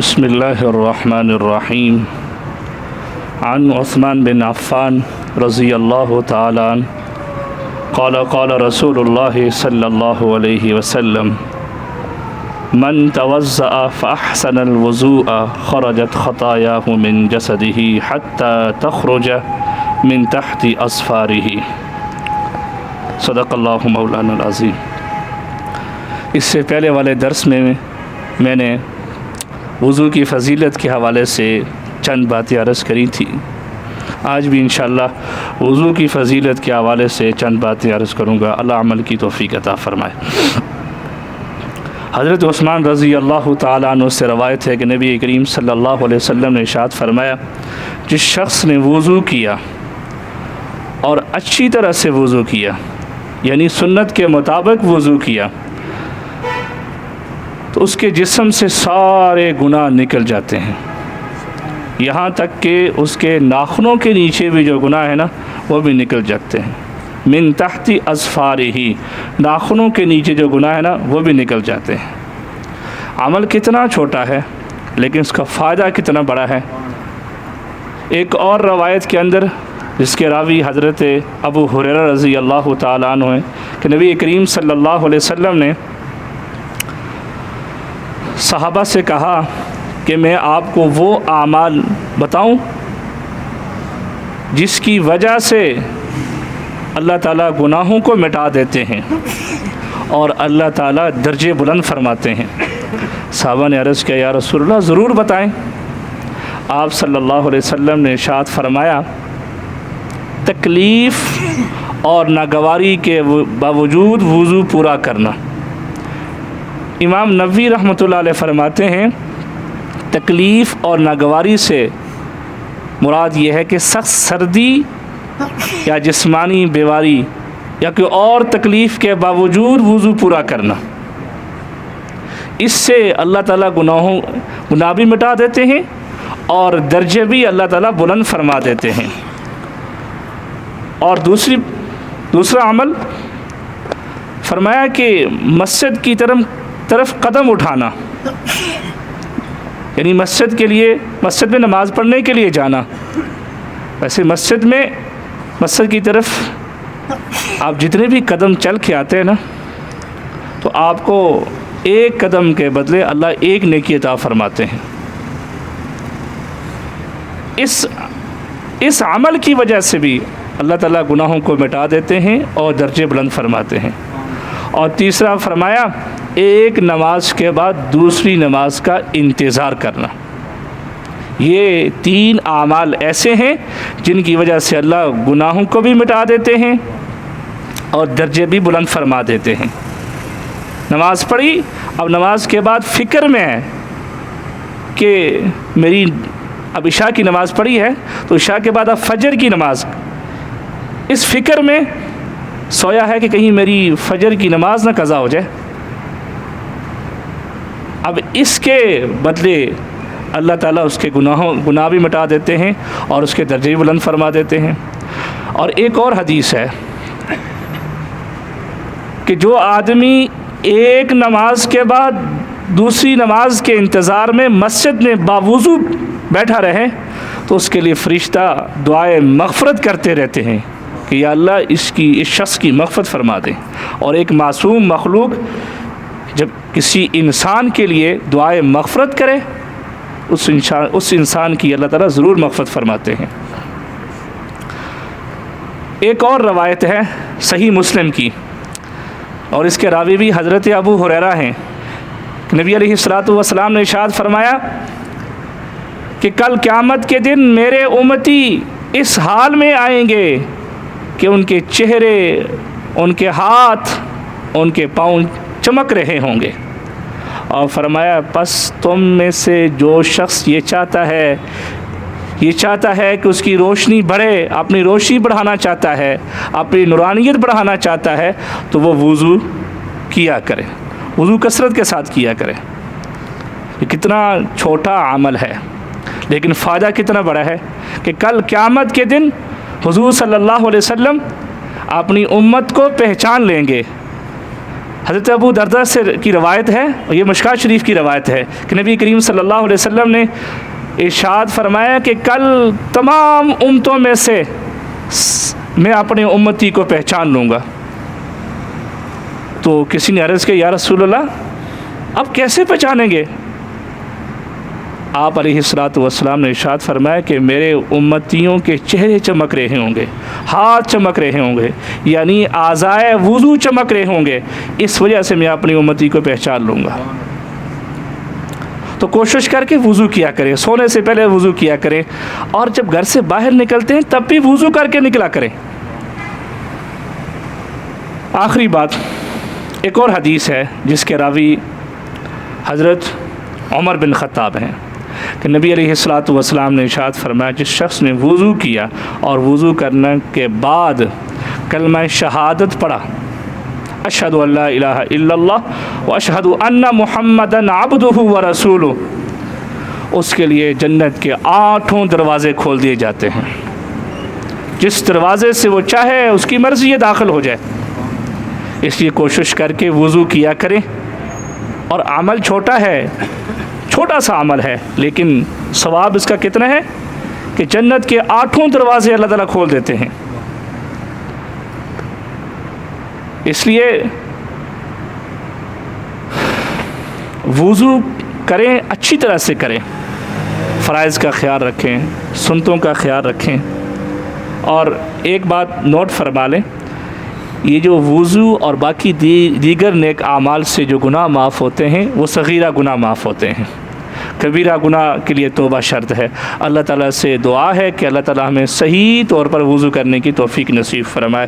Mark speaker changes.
Speaker 1: بسم اللہ الرحمن الرحیم عن عثمان بن عفان رضی اللہ تعالی عنہ قال قال رسول اللہ صلی اللہ علیہ وسلم من توضأ فأحسن الوضوء خرجت خطاياه من جسده حتى تخرج من تحت أظفاره صدق اللہ مولانا العظیم۔ اس سے پہلے والے درس میں نے وضو کی فضیلت کے حوالے سے چند باتیں عرض کری تھی۔ آج بھی انشاءاللہ وضو کی فضیلت کے حوالے سے چند باتیں عرض کروں گا، اللہ عمل کی توفیق عطا فرمائے۔ حضرت عثمان رضی اللہ تعالیٰ عنہ سے روایت ہے کہ نبی کریم صلی اللہ علیہ وسلم نے ارشاد فرمایا، جس شخص نے وضو کیا اور اچھی طرح سے وضو کیا، یعنی سنت کے مطابق وضو کیا، تو اس کے جسم سے سارے گناہ نکل جاتے ہیں، یہاں تک کہ اس کے ناخنوں کے نیچے بھی جو گناہ ہے نا وہ بھی نکل جاتے ہیں۔ من تحت اظفارہ، ناخنوں کے نیچے جو گناہ ہے نا وہ بھی نکل جاتے ہیں۔ عمل کتنا چھوٹا ہے لیکن اس کا فائدہ کتنا بڑا ہے۔ ایک اور روایت کے اندر جس کے راوی حضرت ابو ہریرہ رضی اللہ تعالیٰ عنہ ہیں کہ نبی کریم صلی اللہ علیہ وسلم نے صحابہ سے کہا کہ میں آپ کو وہ اعمال بتاؤں جس کی وجہ سے اللہ تعالیٰ گناہوں کو مٹا دیتے ہیں اور اللہ تعالیٰ درجے بلند فرماتے ہیں۔ صحابہ نے عرض کیا، یا رسول اللہ ضرور بتائیں۔ آپ صلی اللہ علیہ وسلم نے ارشاد فرمایا، تکلیف اور ناگواری کے باوجود وضو پورا کرنا۔ امام نووی رحمۃ اللہ علیہ فرماتے ہیں، تکلیف اور ناگواری سے مراد یہ ہے کہ سخت سردی یا جسمانی بیماری یا کوئی اور تکلیف کے باوجود وضو پورا کرنا، اس سے اللہ تعالیٰ گناہ بھی مٹا دیتے ہیں اور درجے بھی اللہ تعالیٰ بلند فرما دیتے ہیں۔ اور دوسرا عمل فرمایا کہ مسجد کی طرف قدم اٹھانا، یعنی مسجد میں نماز پڑھنے کے لیے جانا۔ ویسے مسجد کی طرف آپ جتنے بھی قدم چل کے آتے ہیں نا تو آپ کو ایک قدم کے بدلے اللہ ایک نیکی عطا فرماتے ہیں۔ اس عمل کی وجہ سے بھی اللہ تعالیٰ گناہوں کو مٹا دیتے ہیں اور درجے بلند فرماتے ہیں۔ اور تیسرا فرمایا، ایک نماز کے بعد دوسری نماز کا انتظار کرنا۔ یہ 3 اعمال ایسے ہیں جن کی وجہ سے اللہ گناہوں کو بھی مٹا دیتے ہیں اور درجے بھی بلند فرما دیتے ہیں۔ نماز پڑھی، اب نماز کے بعد فکر میں ہے کہ میری اب عشاء کی نماز پڑھی ہے تو عشاء کے بعد اب فجر کی نماز، اس فکر میں سویا ہے کہ کہیں میری فجر کی نماز نہ قضا ہو جائے۔ اب اس کے بدلے اللہ تعالیٰ اس کے گناہ بھی مٹا دیتے ہیں اور اس کے درجے بھی بلند فرما دیتے ہیں۔ اور ایک اور حدیث ہے کہ جو آدمی ایک نماز کے بعد دوسری نماز کے انتظار میں مسجد میں باوضو بیٹھا رہے تو اس کے لیے فرشتہ دعائے مغفرت کرتے رہتے ہیں کہ یا اللہ اس شخص کی مغفرت فرما دیں۔ اور ایک معصوم مخلوق جب کسی انسان کے لیے دعائے مغفرت کرے اس انسان کی اللہ تعالیٰ ضرور مغفرت فرماتے ہیں۔ ایک اور روایت ہے صحیح مسلم کی، اور اس کے راوی بھی حضرت ابو ہریرہ ہیں کہ نبی علیہ الصلوۃ والسلام نے ارشاد فرمایا کہ کل قیامت کے دن میرے امتی اس حال میں آئیں گے کہ ان کے چہرے، ان کے ہاتھ، ان کے پاؤں چمک رہے ہوں گے۔ اور فرمایا، پس تم میں سے جو شخص یہ چاہتا ہے کہ اس کی روشنی بڑھے، اپنی روشنی بڑھانا چاہتا ہے، اپنی نورانیت بڑھانا چاہتا ہے تو وہ وضو کیا کرے، وضو کثرت کے ساتھ کیا کرے۔ یہ کتنا چھوٹا عمل ہے لیکن فائدہ کتنا بڑا ہے کہ کل قیامت کے دن حضور صلی اللہ علیہ وسلم اپنی امت کو پہچان لیں گے حضرت ابو دردہ سے کی روایت ہے، اور یہ مشکات شریف کی روایت ہے کہ نبی کریم صلی اللہ علیہ وسلم نے ارشاد فرمایا کہ کل تمام امتوں میں سے میں اپنے امتی کو پہچان لوں گا۔ تو کسی نے عرض کیا یا رسول اللہ اب کیسے پہچانیں گے؟ آپ علیہ الصلاۃ والسلام نے ارشاد فرمایا کہ میرے امتیوں کے چہرے چمک رہے ہوں گے، ہاتھ چمک رہے ہوں گے، یعنی اعضائے وضو چمک رہے ہوں گے، اس وجہ سے میں اپنی امتی کو پہچان لوں گا۔ تو کوشش کر کے وضو کیا کریں، سونے سے پہلے وضو کیا کریں، اور جب گھر سے باہر نکلتے ہیں تب بھی وضو کر کے نکلا کریں۔ آخری بات، ایک اور حدیث ہے جس کے راوی حضرت عمر بن خطاب ہیں کہ نبی علیہ الصلاۃ والسلام نے ارشاد فرمایا جس شخص نے وضو کیا اور وضو کرنے کے بعد کلمہ شہادت پڑھا، اشہد ان لا الہ الا اللہ و اشہد ان محمدا عبدہ و رسولہ، اس کے لیے جنت کے 8 دروازے کھول دیے جاتے ہیں، جس دروازے سے وہ چاہے اس کی مرضی یہ داخل ہو جائے۔ اس لیے کوشش کر کے وضو کیا کریں، اور عمل چھوٹا ہے، چھوٹا سا عمل ہے، لیکن ثواب اس کا کتنا ہے کہ جنت کے 8 دروازے اللہ تعالیٰ کھول دیتے ہیں۔ اس لیے وضو کریں، اچھی طرح سے کریں، فرائض کا خیال رکھیں، سنتوں کا خیال رکھیں۔ اور ایک بات نوٹ فرما لیں، یہ جو وضو اور باقی دیگر نیک اعمال سے جو گناہ معاف ہوتے ہیں وہ صغیرہ گناہ معاف ہوتے ہیں، کبیرہ گناہ کے لیے توبہ شرط ہے۔ اللہ تعالیٰ سے دعا ہے کہ اللہ تعالیٰ ہمیں صحیح طور پر وضو کرنے کی توفیق نصیب فرمائے۔